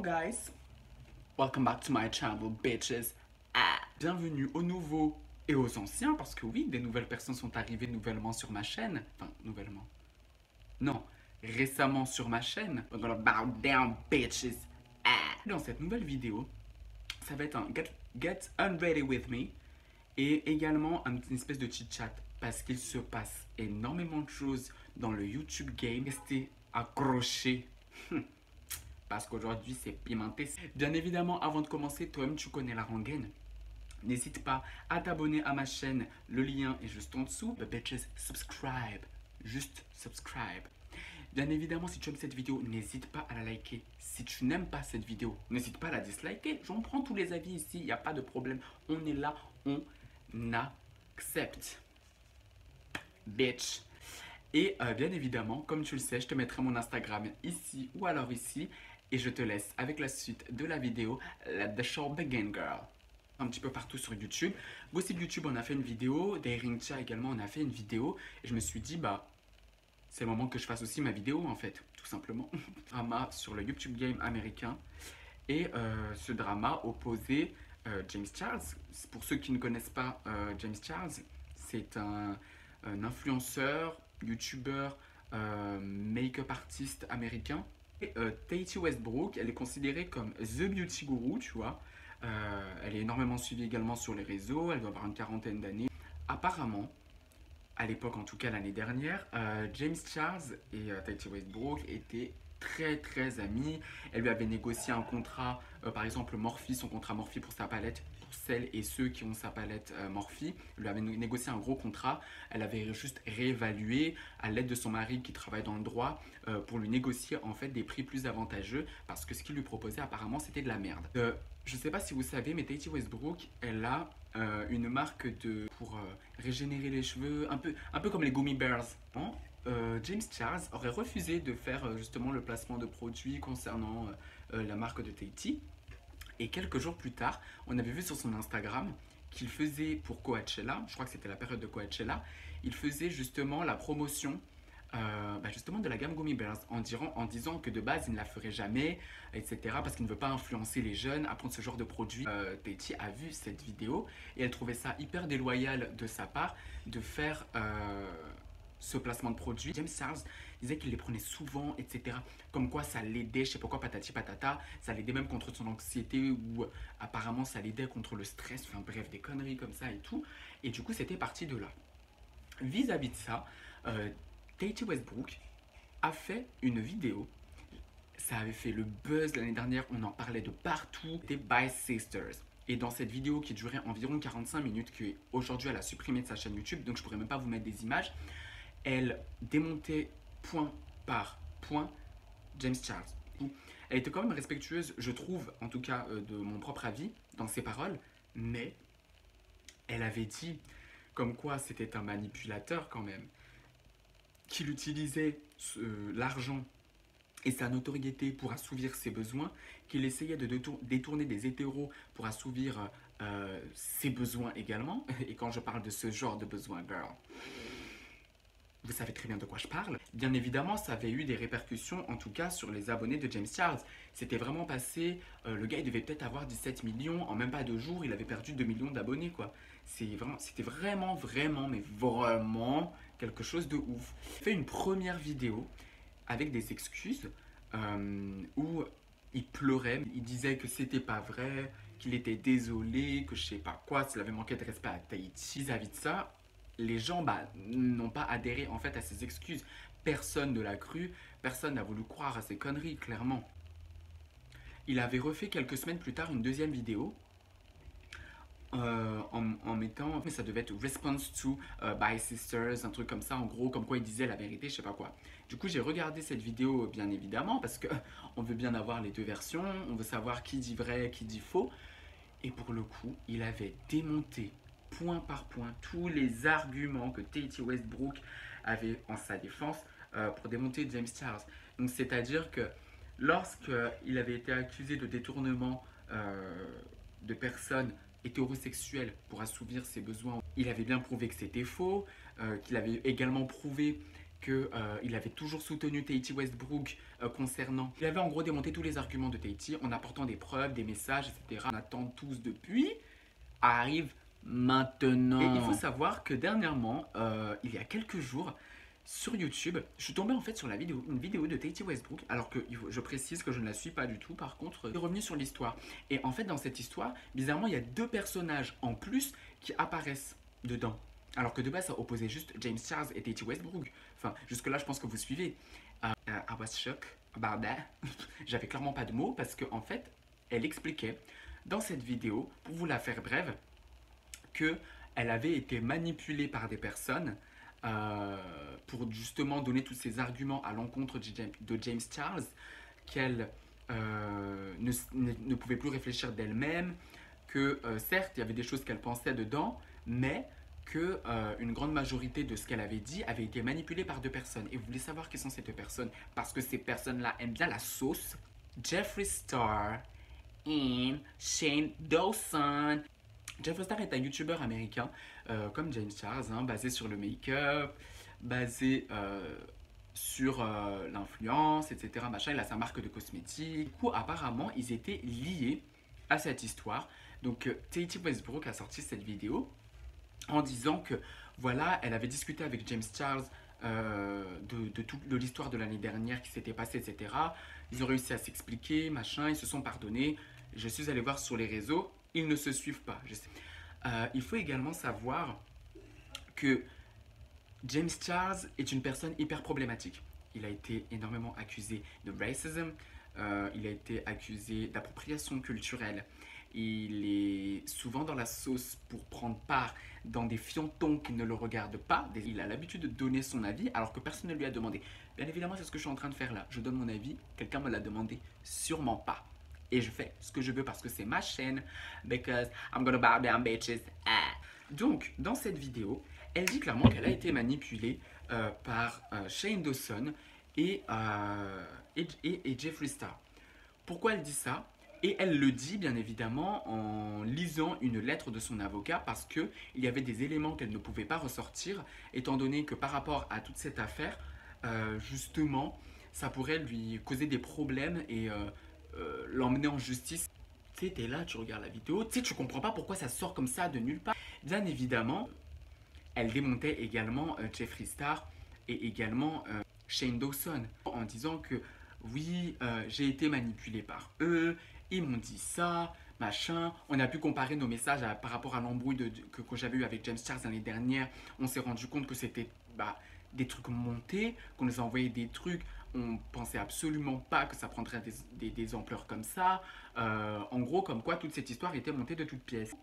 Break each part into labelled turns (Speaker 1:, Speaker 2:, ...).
Speaker 1: guys, welcome back to my channel bitches. Bienvenue aux nouveaux et aux anciens parce que oui, des nouvelles personnes sont arrivées nouvellement sur ma chaîne. Enfin, nouvellement. Non, récemment sur ma chaîne. We're gonna bow down bitches. Dans cette nouvelle vidéo, ça va être un get unready with me et également une espèce de chit-chat parce qu'il se passe énormément de choses dans le YouTube game. Restez accrochés. Parce qu'aujourd'hui c'est pimenté. Bien évidemment, avant de commencer, toi-même tu connais la rengaine. N'hésite pas à t'abonner à ma chaîne, le lien est juste en dessous. But bitches, subscribe, juste subscribe. Bien évidemment, si tu aimes cette vidéo, n'hésite pas à la liker. Si tu n'aimes pas cette vidéo, n'hésite pas à la disliker. J'en prends tous les avis ici, il n'y a pas de problème. On est là, on accepte. Bitch. Et bien évidemment, comme tu le sais, je te mettrai mon Instagram ici ou alors ici. Et je te laisse avec la suite de la vidéo. Let the show begin, girl. Un petit peu partout sur YouTube. Gossip YouTube, on a fait une vidéo. Daring Cha également, on a fait une vidéo. Et je me suis dit, bah, c'est le moment que je fasse aussi ma vidéo, en fait, tout simplement. Drama sur le YouTube game américain. Et ce drama opposait James Charles. Pour ceux qui ne connaissent pas James Charles, c'est un influenceur, youtubeur, make-up artiste américain. Et Tahiti Westbrook, elle est considérée comme The Beauty Guru, tu vois. Elle est énormément suivie également sur les réseaux, elle doit avoir une quarantaine d'années. Apparemment, à l'époque, en tout cas l'année dernière, James Charles et Tahiti Westbrook étaient très amis. Elle lui avait négocié un contrat, par exemple Morphe, son contrat Morphe pour sa palette, pour celles et ceux qui ont sa palette Morphe. Elle lui avait négocié un gros contrat. Elle avait juste réévalué à l'aide de son mari qui travaille dans le droit pour lui négocier en fait des prix plus avantageux parce que ce qu'il lui proposait apparemment c'était de la merde. Je sais pas si vous savez, mais Tahiti Westbrook, elle a une marque pour régénérer les cheveux, un peu comme les Gummy Bears. James Charles aurait refusé de faire justement le placement de produits concernant la marque de Tahiti. Et quelques jours plus tard, on avait vu sur son Instagram qu'il faisait pour Coachella, je crois que c'était la période de Coachella, il faisait justement la promotion justement de la gamme Gummy Bears en disant que de base il ne la ferait jamais, etc. parce qu'il ne veut pas influencer les jeunes à prendre ce genre de produit. Tahiti a vu cette vidéo et elle trouvait ça hyper déloyal de sa part de faire ce placement de produit. James Charles disait qu'il les prenait souvent, etc. Comme quoi ça l'aidait, je sais pas quoi, patati patata, ça l'aidait même contre son anxiété ou apparemment ça l'aidait contre le stress, enfin bref, des conneries comme ça et tout. Et du coup, c'était parti de là. Vis-à-vis de ça, Tahiti Westbrook a fait une vidéo. Ça avait fait le buzz l'année dernière, on en parlait de partout. C'était By Sisters. Et dans cette vidéo qui durait environ 45 minutes, qu'aujourd'hui elle a supprimé de sa chaîne YouTube, donc je pourrais même pas vous mettre des images, elle démontait point par point James Charles. Elle était quand même respectueuse, je trouve, en tout cas de mon propre avis, dans ses paroles, mais elle avait dit comme quoi c'était un manipulateur quand même, qu'il utilisait l'argent et sa notoriété pour assouvir ses besoins, qu'il essayait de détourner des hétéros pour assouvir ses besoins également. Et quand je parle de ce genre de besoins, girl, vous savez très bien de quoi je parle. Bien évidemment, ça avait eu des répercussions, en tout cas sur les abonnés de James Charles. C'était vraiment passé, le gars il devait peut-être avoir 17 millions, en même pas 2 jours, il avait perdu 2 millions d'abonnés quoi. C'était vraiment quelque chose de ouf. Il fait une première vidéo avec des excuses où il pleurait, il disait que c'était pas vrai, qu'il était désolé, que je sais pas quoi, s'il avait manqué de respect à Tahiti. Vis-à-vis de ça, les gens n'ont pas adhéré en fait à ses excuses. Personne ne l'a cru, personne n'a voulu croire à ses conneries, clairement. Il avait refait quelques semaines plus tard une deuxième vidéo en mettant, mais ça devait être Response to By Sisters, un truc comme ça, en gros, comme quoi il disait la vérité, je sais pas quoi. Du coup, j'ai regardé cette vidéo, bien évidemment, parce que on veut bien avoir les deux versions, on veut savoir qui dit vrai, qui dit faux. Et pour le coup, il avait démonté point par point tous les arguments que Tahiti Westbrook avait en sa défense pour démonter James Charles. Donc, c'est-à-dire que lorsqu'il avait été accusé de détournement de personnes hétérosexuelles pour assouvir ses besoins, il avait bien prouvé que c'était faux, qu'il avait également prouvé qu'il avait toujours soutenu Tahiti Westbrook concernant. Il avait en gros démonté tous les arguments de Tahiti en apportant des preuves, des messages, etc. On attend tous depuis. Arrive maintenant. Et il faut savoir que dernièrement, il y a quelques jours, sur YouTube, je suis tombé en fait sur une vidéo de Tahiti Westbrook, alors que je précise que je ne la suis pas du tout, par contre, je suis revenu sur l'histoire. Et en fait, dans cette histoire, bizarrement, il y a deux personnages en plus qui apparaissent dedans. Alors que de base, ça opposait juste James Charles et Tahiti Westbrook. Enfin, jusque-là, je pense que vous suivez. I was shocked about that. J'avais clairement pas de mots parce qu'en fait, elle expliquait dans cette vidéo, pour vous la faire brève, qu'elle avait été manipulée par des personnes pour justement donner tous ces arguments à l'encontre de James Charles, qu'elle ne pouvait plus réfléchir d'elle-même, que certes, il y avait des choses qu'elle pensait dedans, mais que une grande majorité de ce qu'elle avait dit avait été manipulée par deux personnes. Et vous voulez savoir qui sont ces deux personnes? Parce que ces personnes-là aiment bien la sauce. Jeffree Star et Shane Dawson. Jeffree Star est un YouTuber américain, comme James Charles, hein, basé sur le make-up, basé sur l'influence, etc. Machin. Il a sa marque de cosmétiques. Du coup, apparemment, ils étaient liés à cette histoire. Donc, Tahiti Westbrook a sorti cette vidéo en disant que, voilà, elle avait discuté avec James Charles de l'histoire de l'année dernière qui s'était passée, etc. Ils ont réussi à s'expliquer, machin, ils se sont pardonnés. Je suis allé voir sur les réseaux, ils ne se suivent pas. Il faut également savoir que James Charles est une personne hyper problématique. Il a été énormément accusé de racism, il a été accusé d'appropriation culturelle. Il est souvent dans la sauce pour prendre part dans des fientons qui ne le regardent pas. Il a l'habitude de donner son avis alors que personne ne lui a demandé. Bien évidemment, c'est ce que je suis en train de faire là. Je donne mon avis, quelqu'un me l'a demandé, sûrement pas. Et je fais ce que je veux parce que c'est ma chaîne. Because I'm gonna bow down bitches. Ah. Donc, dans cette vidéo, elle dit clairement qu'elle a été manipulée par Shane Dawson et Jeffree Star. Pourquoi elle dit ça? Et elle le dit bien évidemment en lisant une lettre de son avocat parce qu'il y avait des éléments qu'elle ne pouvait pas ressortir, étant donné que par rapport à toute cette affaire, justement, ça pourrait lui causer des problèmes et l'emmener en justice. Tu sais, t'es là, tu regardes la vidéo, tu sais, tu comprends pas pourquoi ça sort comme ça de nulle part. Bien évidemment, elle démontait également Jeffree Star et également Shane Dawson en disant que oui, j'ai été manipulée par eux, ils m'ont dit ça, machin. On a pu comparer nos messages par rapport à l'embrouille que j'avais eu avec James Charles l'année dernière. On s'est rendu compte que c'était des trucs montés, qu'on nous a envoyé des trucs. On pensait absolument pas que ça prendrait des ampleurs comme ça. En gros, comme quoi toute cette histoire était montée de toutes pièces.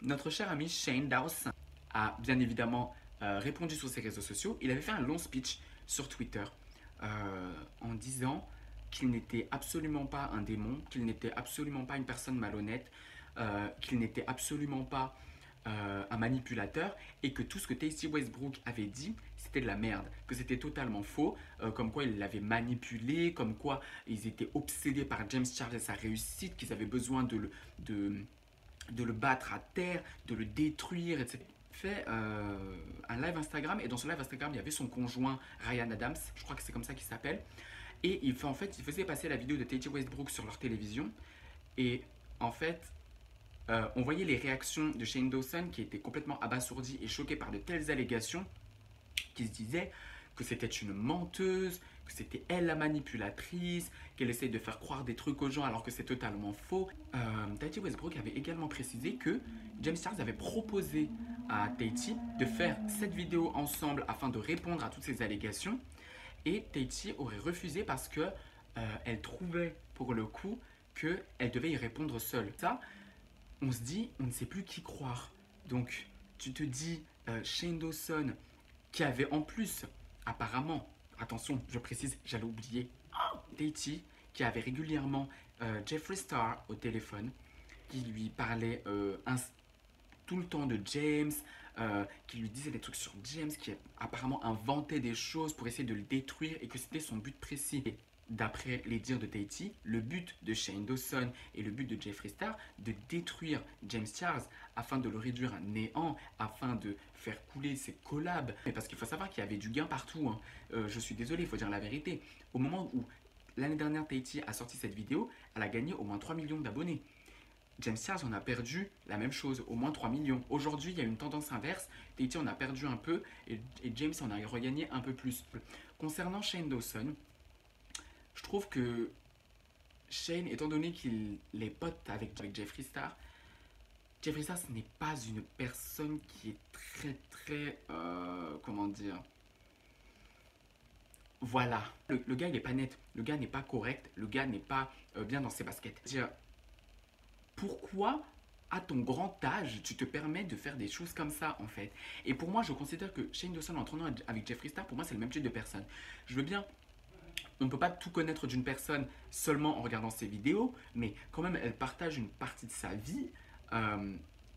Speaker 1: Notre cher ami Shane Dawson a bien évidemment répondu sur ses réseaux sociaux. Il avait fait un long speech sur Twitter en disant qu'il n'était absolument pas un démon, qu'il n'était absolument pas une personne malhonnête, qu'il n'était absolument pas un manipulateur et que tout ce que Tahiti Westbrook avait dit, c'était de la merde, que c'était totalement faux, comme quoi il l'avait manipulé, comme quoi ils étaient obsédés par James Charles et sa réussite, qu'ils avaient besoin de le battre à terre, de le détruire, etc. Fait un live Instagram et dans ce live Instagram il y avait son conjoint Ryan Adams, je crois que c'est comme ça qu'il s'appelle, et il faisait passer la vidéo de Tahiti Westbrook sur leur télévision et en fait on voyait les réactions de Shane Dawson qui était complètement abasourdi et choqué par de telles allégations, qui se disait que c'était une menteuse, que c'était elle la manipulatrice, qu'elle essaye de faire croire des trucs aux gens alors que c'est totalement faux. Tahiti Westbrook avait également précisé que James Charles avait proposé à Tahiti de faire cette vidéo ensemble afin de répondre à toutes ces allégations et Tahiti aurait refusé parce que elle trouvait pour le coup qu'elle devait y répondre seule. Ça, on se dit, on ne sait plus qui croire. Donc, tu te dis, Shane Dawson, qui avait en plus, apparemment, attention, je précise, j'allais oublier, Tahiti, qui avait régulièrement Jeffree Star au téléphone, qui lui parlait tout le temps de James, qui lui disait des trucs sur James, qui apparemment inventait des choses pour essayer de le détruire et que c'était son but précis. Et d'après les dires de Tahiti, le but de Shane Dawson et le but de Jeffree Star, de détruire James Charles afin de le réduire à néant, afin de faire couler ses collabs. Mais parce qu'il faut savoir qu'il y avait du gain partout, hein. Je suis désolé, il faut dire la vérité. Au moment où l'année dernière Tahiti a sorti cette vidéo, elle a gagné au moins 3 millions d'abonnés. James Charles, on a perdu la même chose, au moins 3 millions. Aujourd'hui, il y a une tendance inverse. Tahiti, on a perdu un peu et James, on a regagné un peu plus. Concernant Shane Dawson, je trouve que Shane, étant donné qu'il est pote avec Jeffree Star, Jeffree Star, ce n'est pas une personne qui est très, comment dire, voilà. Le gars, il n'est pas net, le gars n'est pas correct, le gars n'est pas bien dans ses baskets. Dire, pourquoi à ton grand âge, tu te permets de faire des choses comme ça, en fait. Et pour moi, je considère que Shane Dawson, entraînant avec Jeffree Star, pour moi, c'est le même type de personne. Je veux bien, on ne peut pas tout connaître d'une personne seulement en regardant ses vidéos, mais quand même, elle partage une partie de sa vie.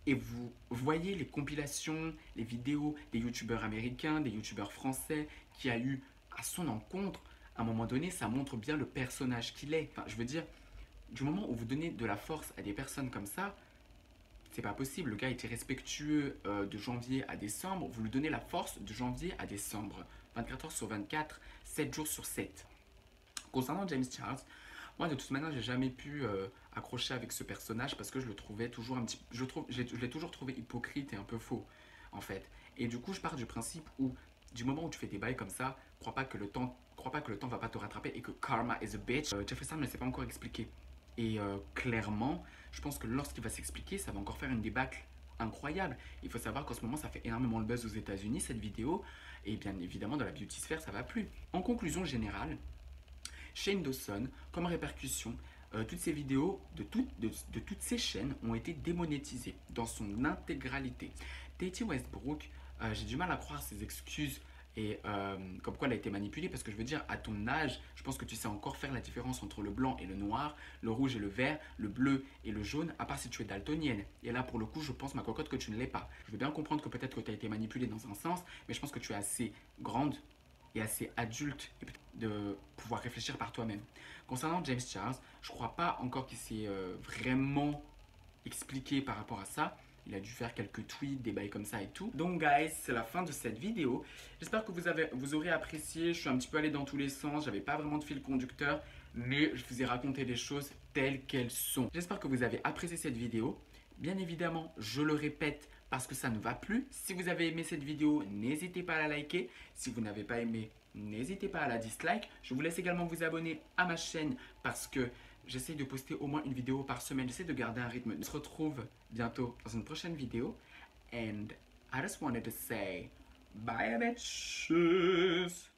Speaker 1: Et vous voyez les compilations, les vidéos des youtubeurs américains, des youtubeurs français qui a eu à son encontre. À un moment donné, ça montre bien le personnage qu'il est. Enfin, je veux dire, du moment où vous donnez de la force à des personnes comme ça, c'est pas possible. Le gars était respectueux de janvier à décembre. Vous lui donnez la force de janvier à décembre. 24 heures sur 24, 7 jours sur 7. Concernant James Charles, moi de toute manière, j'ai jamais pu accrocher avec ce personnage parce que je le trouvais toujours un petit. Je l'ai toujours trouvé hypocrite et un peu faux, en fait. Et du coup, je pars du principe où, du moment où tu fais des bails comme ça, crois pas que le temps va pas te rattraper et que karma is a bitch. Jeffree Star ne s'est pas encore expliqué. Et clairement, je pense que lorsqu'il va s'expliquer, ça va encore faire une débâcle incroyable. Il faut savoir qu'en ce moment, ça fait énormément le buzz aux États-Unis cette vidéo. Et bien évidemment, dans la beauty sphère, ça va plus. En conclusion générale, Shane Dawson, comme répercussion, toutes ces vidéos de toutes ces chaînes ont été démonétisées dans son intégralité. Tahiti Westbrook, j'ai du mal à croire ses excuses et comme quoi elle a été manipulée parce que je veux dire, à ton âge, je pense que tu sais encore faire la différence entre le blanc et le noir, le rouge et le vert, le bleu et le jaune, à part si tu es daltonienne. Et là, pour le coup, je pense, ma cocotte, que tu ne l'es pas. Je veux bien comprendre que peut-être que tu as été manipulée dans un sens, mais je pense que tu es assez grande et assez adulte de pouvoir réfléchir par toi-même. Concernant James Charles, je crois pas encore qu'il s'est vraiment expliqué par rapport à ça. Il a dû faire quelques tweets, des bails comme ça et tout. Donc guys, c'est la fin de cette vidéo. J'espère que vous aurez apprécié. Je suis un petit peu allé dans tous les sens. J'avais pas vraiment de fil conducteur, mais je vous ai raconté les choses telles qu'elles sont. J'espère que vous avez apprécié cette vidéo. Bien évidemment, je le répète parce que ça ne va plus. Si vous avez aimé cette vidéo, n'hésitez pas à la liker. Si vous n'avez pas aimé, n'hésitez pas à la dislike. Je vous laisse également vous abonner à ma chaîne parce que j'essaie de poster au moins une vidéo par semaine. J'essaie de garder un rythme. On se retrouve bientôt dans une prochaine vidéo. And I just wanted to say bye bitches.